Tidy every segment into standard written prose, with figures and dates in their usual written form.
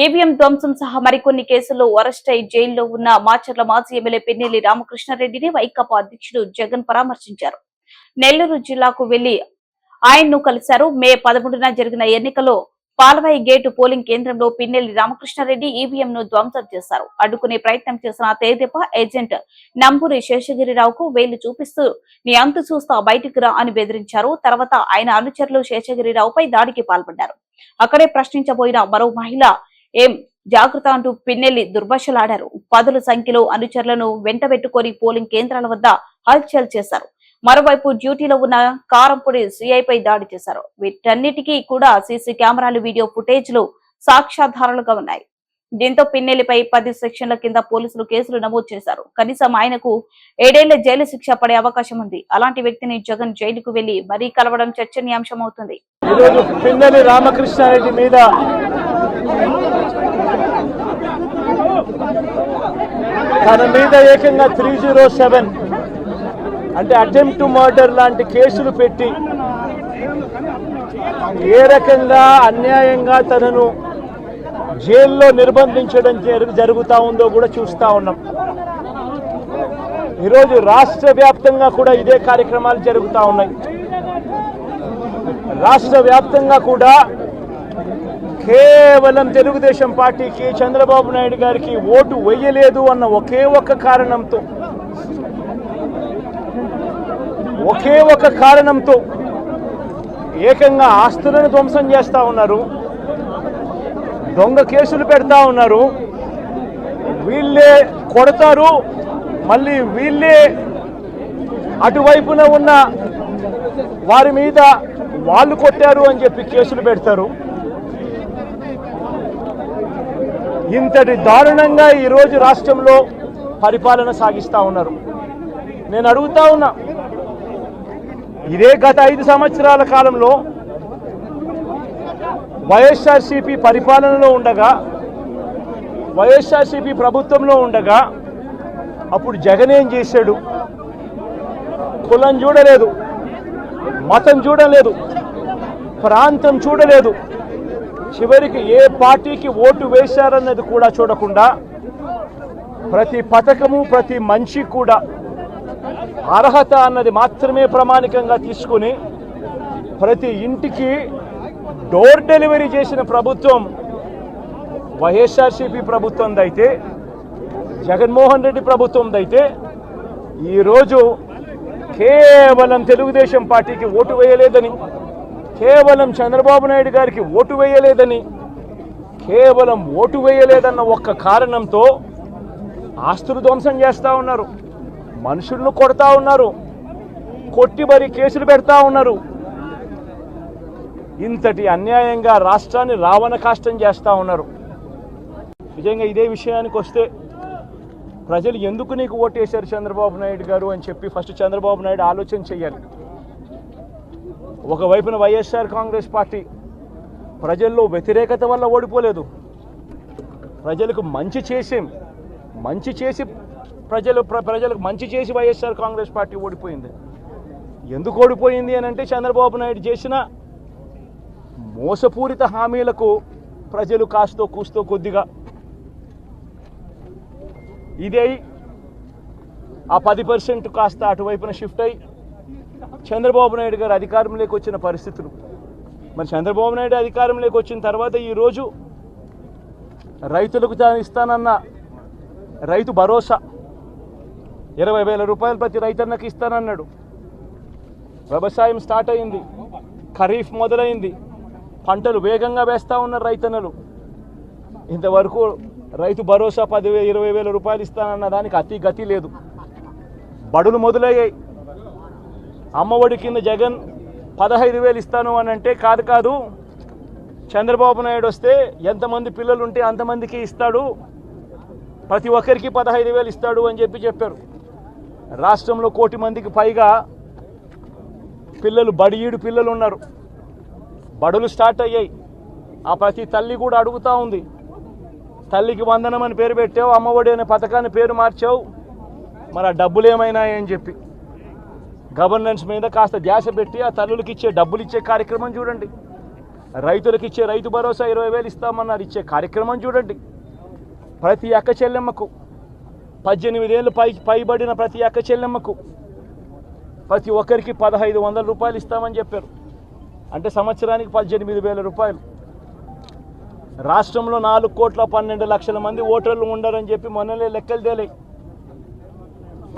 EVM ధ్వంసం సహా మరికొన్ని కేసుల్లో అరెస్ట్ అయి జైల్లో ఉన్న మాచర్ల మాజీ ఎమ్మెల్యే పిన్నెల్లి రామకృష్ణారెడ్డిని వైకాపా అధ్యక్షుడు జగన్ పరామర్శించారు. నెల్లూరు జిల్లాకు వెళ్లి ఆయన్ను కలిశారు. మే 11న జరిగిన ఎన్నికల్లో పాలవాయి గేటు పోలింగ్ కేంద్రంలో పిన్నెల్లి రామకృష్ణారెడ్డి ఈవీఎంను ధ్వంసం చేశారు. అడ్డుకునే ప్రయత్నం చేసిన తేదెప ఏజెంట్ నంబూరి శేషగిరిరావుకు వేలు చూపిస్తూ నీ అంతు చూస్తా బయటికి రా అని బెదిరించారు. తర్వాత ఆయన అనుచరులు శేషగిరిరావుపై దాడికి పాల్పడ్డారు. అక్కడే ప్రశ్నించబోయిన మరో మహిళ ఏం జాగ్రత్త అంటూ పిన్నెల్లి దుర్భాషలాడారు. పదుల సంఖ్యలో అనుచరులను వెంటబెట్టుకుని పోలింగ్ కేంద్రాల వద్ద హల్చల్ చేశారు. మరోవైపు డ్యూటీలో ఉన్న కారంపూడి సీఐపై దాడి చేశారు. వీటన్నిటికీ కూడా సీసీ కెమెరాలు, వీడియో ఫుటేజ్లు సాక్ష్యాధారాలుగా ఉన్నాయి. దీంతో పిన్నెల్లిపై 10 సెక్షన్ల కింద పోలీసులు కేసులు నమోదు చేశారు. కనీసం ఆయనకు 7 ఏళ్ల జైలు శిక్ష పడే అవకాశం ఉంది. అలాంటి వ్యక్తిని జగన్ జైలుకు వెళ్లి మరీ కలవడం చర్చనీయాంశమవుతుంది. పిన్నెల్లి రామకృష్ణారెడ్డి మీద తన మీద ఏకంగా 307 అంటే అటెంప్ట్ టు మర్డర్ లాంటి కేసులు పెట్టి ఏ రకంగా అన్యాయంగా తనను జైల్లో నిర్బంధించడం జరుగుతా ఉందో కూడా చూస్తా ఉన్నాం. ఈరోజు రాష్ట్ర వ్యాప్తంగా కూడా ఇదే కార్యక్రమాలు జరుగుతూ ఉన్నాయి. రాష్ట్ర వ్యాప్తంగా కూడా కేవలం తెలుగుదేశం పార్టీకి, చంద్రబాబు నాయుడు గారికి ఓటు వేయలేదు అన్న ఒకే ఒక కారణంతో ఏకంగా ఆస్తులను ధ్వంసం చేస్తూ ఉన్నారు, దొంగ కేసులు పెడతా ఉన్నారు. వీళ్ళే కొడతారు, మళ్ళీ వీళ్ళే అటువైపున ఉన్న వారి మీద వాళ్ళు కొట్టారు అని చెప్పి కేసులు పెడతారు. ఇంతటి దారుణంగా ఈరోజు రాష్ట్రంలో పరిపాలన సాగిస్తూ ఉన్నారు. నేను అడుగుతా ఉన్నా, ఇదే గత 5 సంవత్సరాల కాలంలో వైఎస్ఆర్సీపీ పరిపాలనలో ఉండగా, వైఎస్ఆర్సీపీ ప్రభుత్వంలో ఉండగా అప్పుడు జగన్ ఏం చేశాడు? కులం చూడలేదు, మతం చూడలేదు, ప్రాంతం చూడలేదు, చివరికి ఏ పార్టీకి ఓటు వేశారన్నది కూడా చూడకుండా ప్రతి పథకము, ప్రతి మనిషి కూడా అర్హత అన్నది మాత్రమే ప్రామాణికంగా తీసుకుని ప్రతి ఇంటికి డోర్ డెలివరీ చేసిన ప్రభుత్వం వైఎస్ఆర్సీపీ ప్రభుత్వందైతే, జగన్మోహన్ రెడ్డి ప్రభుత్వందైతే, ఈరోజు కేవలం తెలుగుదేశం పార్టీకి ఓటు వేయలేదని, కేవలం చంద్రబాబు నాయుడు గారికి ఓటు వేయలేదని, కేవలం ఓటు వేయలేదన్న ఒక్క కారణంతో ఆస్తులు ధ్వంసం చేస్తూ ఉన్నారు, మనుషులను కొడతా ఉన్నారు, కొట్టి మరీ కేసులు పెడతా ఉన్నారు. ఇంతటి అన్యాయంగా రాష్ట్రాన్ని రావణ కాష్టం చేస్తూ ఉన్నారు. నిజంగా ఇదే విషయానికి వస్తే ప్రజలు ఎందుకు నీకు ఓటేశారు చంద్రబాబు నాయుడు గారు అని చెప్పి ఫస్ట్ చంద్రబాబు నాయుడు ఆలోచన చేయాలి. ఒకవైపున వైఎస్ఆర్ కాంగ్రెస్ పార్టీ ప్రజల్లో వ్యతిరేకత వల్ల ఓడిపోలేదు, ప్రజలకు మంచి చేసి ప్రజలకు మంచి చేసి వైఎస్ఆర్ కాంగ్రెస్ పార్టీ ఓడిపోయింది. ఎందుకు ఓడిపోయింది అని అంటే చంద్రబాబు నాయుడు చేసిన మోసపూరిత హామీలకు ప్రజలు కాస్తో కూస్తో కొద్దిగా ఇదే ఆ 10% కాస్త అటువైపున షిఫ్ట్ అయ్యి చంద్రబాబు నాయుడు గారు అధికారంలోకి వచ్చిన పరిస్థితులు. మరి చంద్రబాబు నాయుడు అధికారంలోకి వచ్చిన తర్వాత ఈరోజు రైతులకు ఇస్తానన్న రైతు భరోసా 20,000 రూపాయలు ప్రతి రైతన్నకి ఇస్తానన్నాడు. వ్యవసాయం స్టార్ట్ అయింది, ఖరీఫ్ మొదలైంది, పంటలు వేగంగా వేస్తూ ఉన్నారు రైతన్నలు. ఇంతవరకు రైతు భరోసా 10,000-20,000 రూపాయలు ఇస్తానన్న దానికి అతి గతి లేదు. బడులు మొదలయ్యాయి. అమ్మఒడి కింద జగన్ 15,000 ఇస్తాను అని అంటే కాదు, చంద్రబాబు నాయుడు వస్తే ఎంతమంది పిల్లలు ఉంటే అంతమందికి ఇస్తాడు, ప్రతి ఒక్కరికి 15,000 ఇస్తాడు అని చెప్పారు. రాష్ట్రంలో 1 కోటి మందికి పైగా బడియీడు పిల్లలు ఉన్నారు. బడులు స్టార్ట్ అయ్యాయి. ఆ ప్రతి తల్లి కూడా అడుగుతూ ఉంది, తల్లికి వందనం అని పేరు పెట్టావు, అమ్మఒడి అనే పథకాన్ని పేరు మార్చావు, మరి ఆ డబ్బులు ఏమైనాయని చెప్పి గవర్నెన్స్ మీద కాస్త ధ్యాస పెట్టి ఆ తల్లులకి డబ్బులు ఇచ్చే కార్యక్రమం చూడండి. రైతులకు ఇచ్చే రైతు భరోసా 20,000 ఇస్తామన్నారు. ఇచ్చే కార్యక్రమం చూడండి. ప్రతి అక్క చెల్లెమ్మకు 18 ఏళ్ళు పైబడిన ప్రతి అక్క చెల్లెమ్మకు ప్రతి ఒక్కరికి 1,500 రూపాయలు ఇస్తామని చెప్పారు. అంటే సంవత్సరానికి 18,000 రూపాయలు. రాష్ట్రంలో 4,12,00,000 మంది ఓటర్లు ఉండరని చెప్పి మొన్నలే లెక్కలు తేలాయి.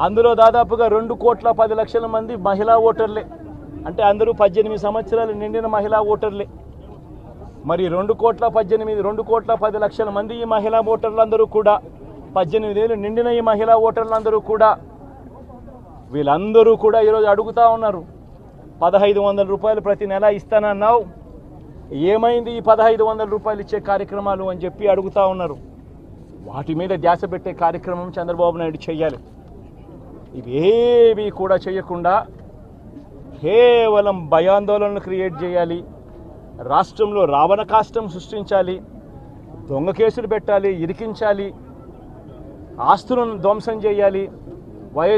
అందులో దాదాపుగా 2,10,00,000 మంది మహిళా ఓటర్లే. అంటే అందరూ 18 సంవత్సరాలు నిండిన మహిళా ఓటర్లే. మరి 2,10,00,000 మంది ఈ మహిళా ఓటర్లందరూ కూడా 18 ఏళ్ళు నిండిన ఈ మహిళా ఓటర్లందరూ కూడా వీళ్ళందరూ కూడా ఈరోజు అడుగుతూ ఉన్నారు, 1,500 రూపాయలు ప్రతి నెల ఇస్తానన్నావు, ఏమైంది ఈ 1,500 రూపాయలు ఇచ్చే కార్యక్రమాలు అని చెప్పి అడుగుతూ ఉన్నారు. వాటి మీద ధ్యాస పెట్టే కార్యక్రమం చంద్రబాబు నాయుడు చేయాలి. ఇవేవి కూడా చేయకుండా కేవలం భయాందోళనలు క్రియేట్ చేయాలి, రాష్ట్రంలో రావణ కాష్టం సృష్టించాలి, దొంగ కేసులు పెట్టాలి, ఇరికించాలి, ఆస్తులను ధ్వంసం చేయాలి.